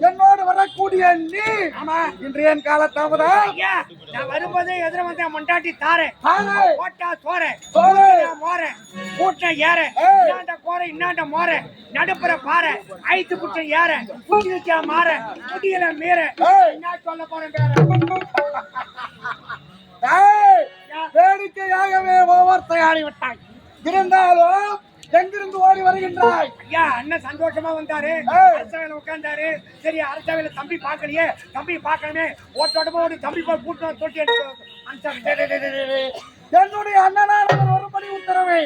என்னோடு வரக்கூடிய நீ இன்றைய கால தாமதம் நான் வரும்போதே எதிர வந்த மொண்டாட்டி தாரேன் போட்டா சோறேன் மோறேன் கூட்ட ஏற இன்னாண்ட கோரை இன்னாண்ட மோற நடுப்புற பாறை ஐத்து புட்ட ஏற குடிக்கா மாற முடியல மீற என்ன சொல்ல போறேன் வேடிக்கையாகவே ஓவர்த்தையாடி விட்டாய். இருந்தாலும் எங்கிருந்து ஓடி வருகின்றாய்? ஐயா அண்ணன் சந்தோஷமா வந்தாரு, அரசவையில உட்கார்ந்தாரு. சரி அரசவையில தம்பி பார்க்கலையே, தம்பி பார்க்கணுமே, ஓட்டோட்டமா ஒரு தம்பி போய் கூட்டு தொட்டி என்னுடைய அண்ணனானவர் ஒருபடி உத்தரவை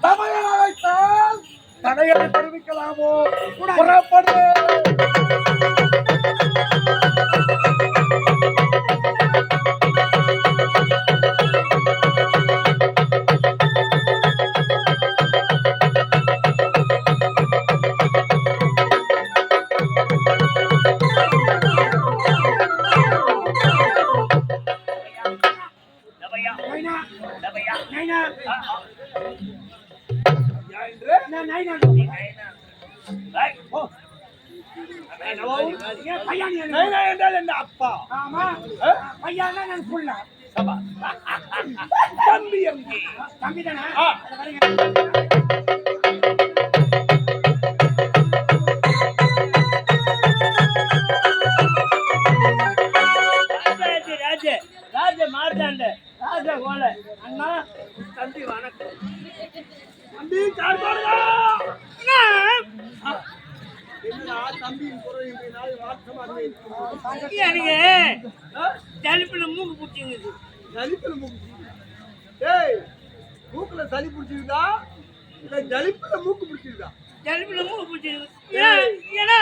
தமிழன் அழைத்தால் தடையை தெரிவிக்கலாமோ? புறப்படு. அப்பா பையன் நான் புள்ள தம்பி தம்பி தானே ராஜ மார்த்தாண்ட ராஜா கோல அண்ணா தம்பி வணக்கம் தம்பி கார் போடுங்க எனக்கு ஜலிப்புல மூக்கு பிடிச்சிங்குது. ஜலிப்புல மூக்கு மூக்குல சளி பிடிச்சிருந்தா இல்ல ஜலிப்புல மூக்கு பிடிச்சிருந்தா? ஜலிப்புல மூக்கு பிடிச்சிருக்கு. ஏன்னா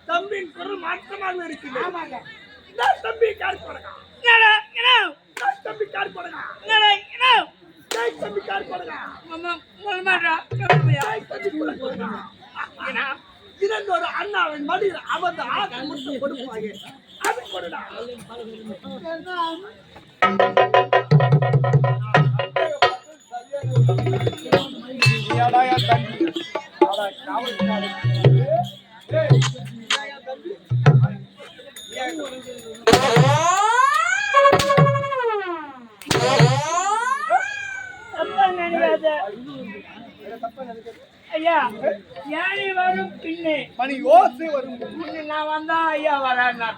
தம்பியின் குரல் மாற்றமாக இருக்குது. தம்பி கார் போடுங்க. தம்பி கார் போடுங்க. தம்பி கார் போடுங்க. இரண்டொரு அண்ணாவின் மடியில் அமர்ந்து ஆசை முட்டு கொடுப்பாங்க. அது கொடுடா. ஐயா யானை வரும் பின்னே மணி ஓசை வரும் முன்னே நான் வந்தா ஐயா வரேன்னா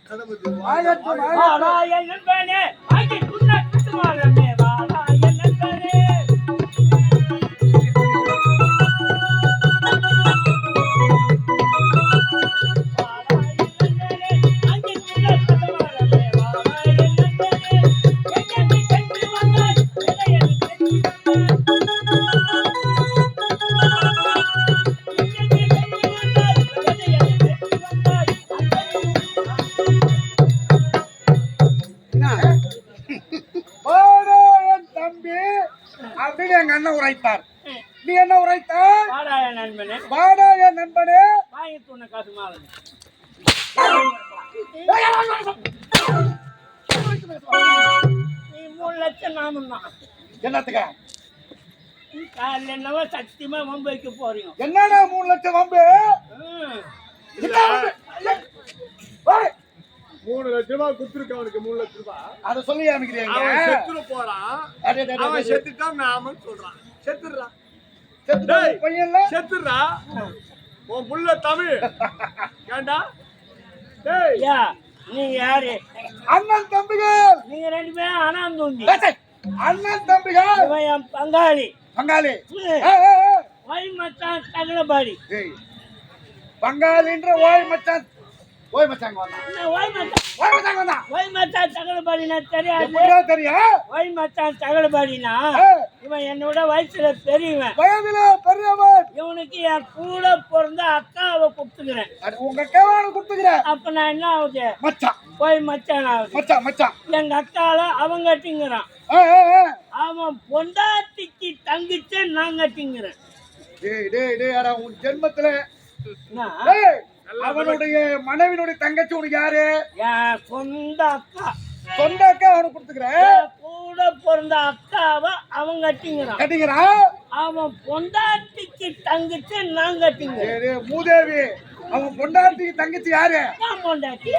ஆகட்டும், வாடா என் நண்பனே ஆகி குன்ன குத்துமாலமே வாடா என் நண்பனே வாடா என் தம்பி அப்படின்னு எங்க அண்ணன் உரைத்தார். நீ என்ன உரைத்தார்? வாடா என் நண்பனே வாடா என் நண்பனே. வாங்கி தூண காசு மாலை நீ 3 லட்சம் நாமும் தான் என்னத்துக்க? காலையில் என்னவோ சத்தியமா வம்பு வைக்க போறீங்க என்னடா 3 லட்சம் வம்பு? என்ன வம்பு? ஏய், 3 லட்சம் ரூபாய் குடுத்துருக்க அவனுக்கு 3 லட்சம் ரூபாய். அத சொல்லி அமைக்கிறீங்க. அவன் செத்துற போறான். அடே, அடே, அடே, அவன் செத்துட்டான் நாம சொல்றான். செத்துறா. செத்துட்டா டேய், பையன்ல? செத்துறா. உன் புள்ள தமிழ். ஏண்டா? டேய், ஐயா நீங்க யாரு அண்ணன் தம்பிகள். நீங்க 2 பேரும் அனாந்தூண்டி ஏய், ஏய், அண்ணன் தம்பிகள். இவன் என் பங்காளி பங்காளி. ஏய், ஏய், ஏய். ஒய் மச்சான் தகலபாடி ஏய், பங்காளின்ற ஓய் மச்சான். ஓய் மச்சான் வந்தா. ஒய் மச்சான் ஓய் மச்சான் வந்தா. ஒய் மச்சான் தகலபாடினா தெரியாது எப்படிடா தெரியும்? ஒய் மச்சான் தகலபாடினா ஏய், இவன் என்னோட வயசுல பெரியவன் வயதுல பெரியவன். இவனுக்கு என் கூட பிறந்த அக்காவை கூப்பிட்டுக்கிறேன் அட, உங்க கேவான குடுத்துக்கிற அப்ப நான் என்ன ஆகுது மச்சான். போய் மச்சான் ஆகுது மச்சான் மச்சான். எங்க அக்கால அவன் கட்டிங்கிறான் ஏய், ஏய், ஏய். அவன் பொண்டாட்டிக்கு தங்கிச்சு நான் கட்டிங்கிறேன் டேய் டேய் டேய், அட உன் ஜென்மத்துல என்ன? டேய், அவனுடைய மனைவினுடைய தங்கச்சி உனக்கு யாரு? என் சொந்த அக்கா சொந்த அக்கா அவனுக்கு கொடுத்துக்கிற. என் கூட பிறந்த அக்காவை அவன் கட்டிங்கிறான் கட்டிக்கிறா? அவன் பொண்டாட்டிக்கு தங்கிச்சு நான் கட்டிங்கிறேன் டேய் டேய், மூதேவி, அவன் பொண்டாட்டிக்கு தங்கச்சி யாரு? நான் பொண்டாட்டி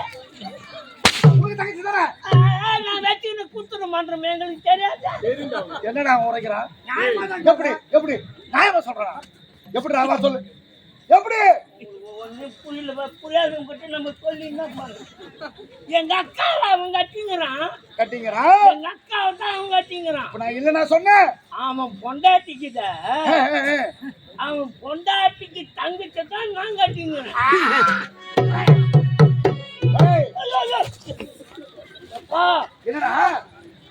உனக்கு தங்கச்சி தானே? நான் வச்சுன்னு குத்துற மாட்டோம் எங்களுக்கு தெரியாது தெரியும்டா அவனுக்கு. என்னடா அவன் உரைக்கிறான்? எப்படி எப்படி நியாயமா சொல்றான்? எப்படி அவன் சொல்லு எப்படி? ஒன்னும் புரியாதவங்க கிட்ட நம்ம சொல்லி என்ன பண்றோம்? எங்க அக்காவை அவன் கட்டிங்கிறான் கட்டிக்கிறா? எங்க அக்காவை தான் அவன் கட்டிங்கிறான் இப்ப நான் இல்ல நான் சொன்னேன். அவன் பொண்டாட்டிக்கிட்ட ஏய், ஏய், ஏய். அவன் பொண்டாட்டிக்கு தங்கிச்சு தான் நான் கட்டிங்கிறேன் ஏய், ஐயோ, ஐயோ. அப்பா என்னடா?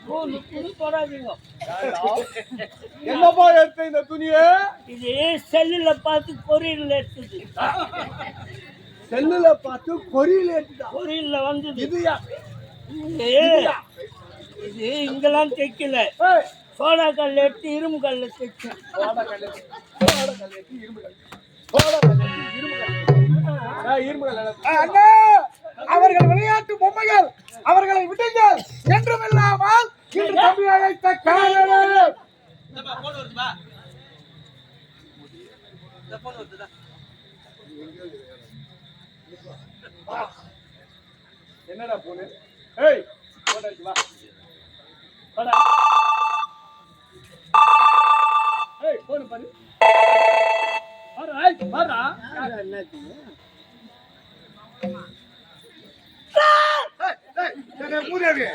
ஓ நீ துணி போடாதீங்க என்னப்பா எடுத்த இந்த துணியை? இது செல்லுல பார்த்து கொரியர்ல எடுத்தது செல்லுல பார்த்து கொரியில எடுத்துட்டா. கொரியர்ல வந்தது இதுயா? இது இங்கெல்லாம் தைக்கல ஏய், சோடா கல் எடுத்து இரும்பு கல்ல தைச்சேன் சோடா கல்லு எடுத்து இரும்பு கல்லு. சோடா கல்லு எடுத்து இரும்பு கல்லு. இரும்பு கல்லு. அண்ணா, அவர்கள் விளையாட்டு பொம்மைகள், அவர்களை விடுங்கள். என்றுமில்லாமல் இன்று தம்பி அழைத்த காரணம். என்னடா போனு? ஏய், போடா வா. வாடா. ஏய், போனு பாரு. வாடா, ஏய், வாடா. யாரா என்னாச்சு? மூதேவி,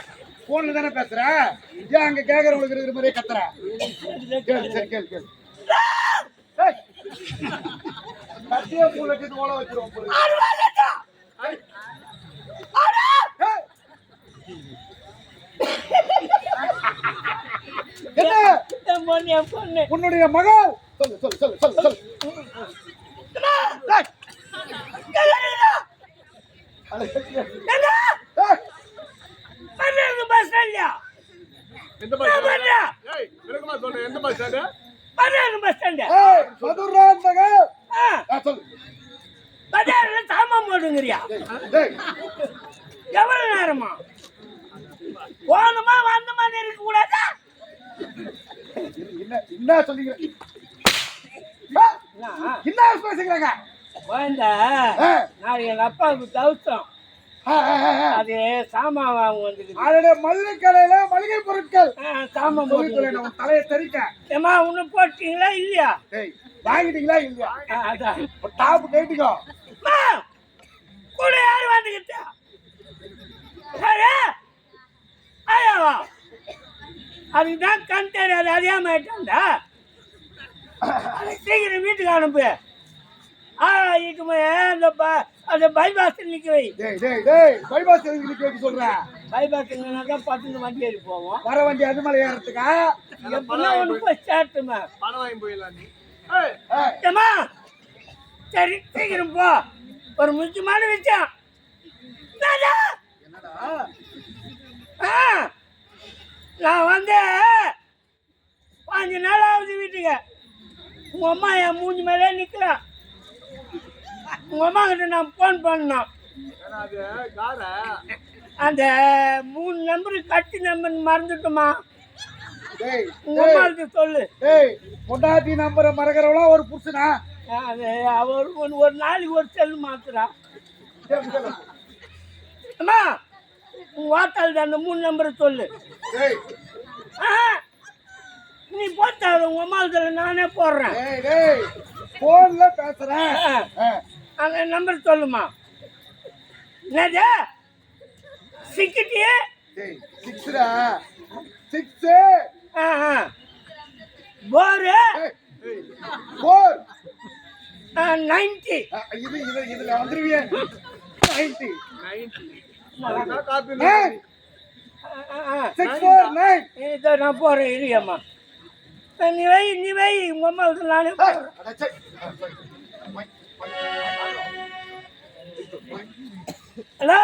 போன்ல தானே பேசுற? ஏன் அங்க கேக்குறவங்களுக்கு இருக்கிற மாதிரியே கத்துற? கேளு, சரி கேளு கேளு. ஏய், கத்தியே பூல கட்டி ஓட வச்சிருவோம் போல. ஏய். என்ன? என் பொண்ணு, என் பொண்ணு. உன்னுடைய மகள்? சொல்லு சொல்லு சொல்லு சொல்லு சொல்லு. ஏய். ஏய். மதுரைக்கு bus stand இல்லையா? எந்த பஸ் ஸ்டாண்ட்? ஏய், விளக்கமா சொல்றேன். எந்த பஸ் ஸ்டாண்ட்? மதுரைக்கு bus stand. ஏய், மதுரான் மகள். ஆ, சொல்லு. பஜார்ல சாமான் போடுங்கிறியா? டேய், எவ்வளவு நேரமா? போனமா வந்தமா இருக்க கூடாதா? என்ன சொல்லிக்கிற? என்ன பேசுகிறாங்க? போயிருந்த நான் எங்க அப்பாவுக்கு தவிர்த்தோம். அது சாமான் வாங்க வந்துருக்கு. அதோட மளிகை கடையில மளிகை பொருட்கள் சாமான் சொல்லிக்கிறேன். உன் தலையை தெரிக்க. ஏமா உன்னை போட்டீங்களா இல்லையா? டேய், வாங்கிட்டீங்களா இல்லையா? அதான் ஒரு டாப் கேட்டுக்கோ. அம்மா, கூட யாரு வந்துக்கிட்டா? சரி ஐயாவா அதுக்குதான் கண் தெரியாது அறியாம ஆயிட்டான்டா அதை சீக்கிரம் வீட்டுக்கு அனுப்பு அந்த பைபாஸ் நிக்க வை பைபாஸ் நிக்க வைக்க சொல்றேன். பைபாஸ் பத்து வண்டி ஏறி போவோம் வர வண்டி அது மேல ஏறதுக்கா எப்படின்னா ஒன்று போய் சேர்த்துமா பணம் வாங்கி போயிடலாம் நீ. ஏம்மா சரி சீக்கிரம் போ ஒரு முக்கியமான விஷயம் என்னடா நான் வந்து 5 நாள் ஆகுது வீட்டுக்கு உங்க அம்மா என் மூஞ்சி மேலே நிற்கிறான் உங்க அம்மா கிட்ட நான் ஃபோன் பண்ணோம் அது கார அந்த 3 நம்பரு கட்டி நம்பர் மறந்துட்டோமா டேய் உங்க அம்மாவுக்கு சொல்லு டேய் பொண்டாட்டி நம்பரை மறக்கறவளா ஒரு புருஷனா? அது அவர் ஒரு நாளைக்கு ஒரு செல் மாத்துறா அம்மா உன் வாட்டால் அந்த 3 நம்பரை சொல்லு டேய் நீ போட்ட உங்க அம்மாவுக்கு நானே போடுறேன் டேய் டேய் போன்ல பேசுறேன். அந்த நம்பர் சொல்லுமா என்னது சிக்கிட்டியே டேய் 6டா 6 போரு 4 90 இதுல வந்துருவியே 90 காப்பி 649 இதோ நான் போறேன் இல்லையம்மா நீ வை உங்க அம்மாவுக்கு நானே போடுறேன் அடச்சே ஹலோ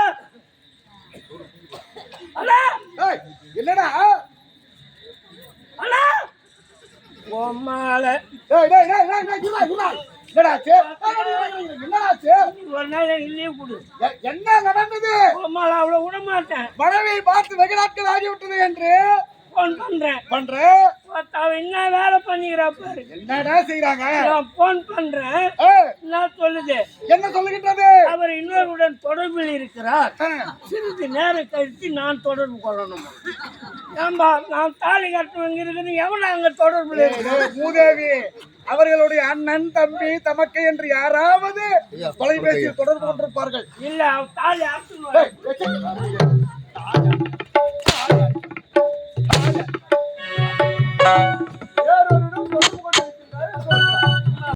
ஹலோ ஏய் என்னடா ஹலோ உம்மால டேய் டேய் டேய் டேய் என்னடாச்சு என்னடாச்சு ஒரு நாள் இல்லையே கொடு என்ன நடந்தது? உம்மால அவ்வளோ விட மாட்டேன் மனைவியை பார்த்து வெகு நாட்கள் ஆகிவிட்டது என்று ஃபோன் பண்றேன் அவன் என்ன வேலை பண்ணிக்கிறா பாரு என்னடா செய்யறாங்க? நான் ஃபோன் பண்றேன் என்ன சொல்லுது என்ன சொல்லுகின்றது? அவர் இன்னொருடன் தொடர்பில் இருக்கிறார் சிறிது நேரம் கழித்து நான் தொடர்பு கொள்ளணும் ஏம்பா நான் தாலி கட்டுவங்க இருக்குது எவன அங்க தொடர்புல இருக்கு மூதேவி அவர்களுடைய அண்ணன் தம்பி தமக்கை என்று யாராவது தொலைபேசியில் தொடர்பு கொண்டிருப்பார்கள். இல்ல அவன் தாலி அறுத்து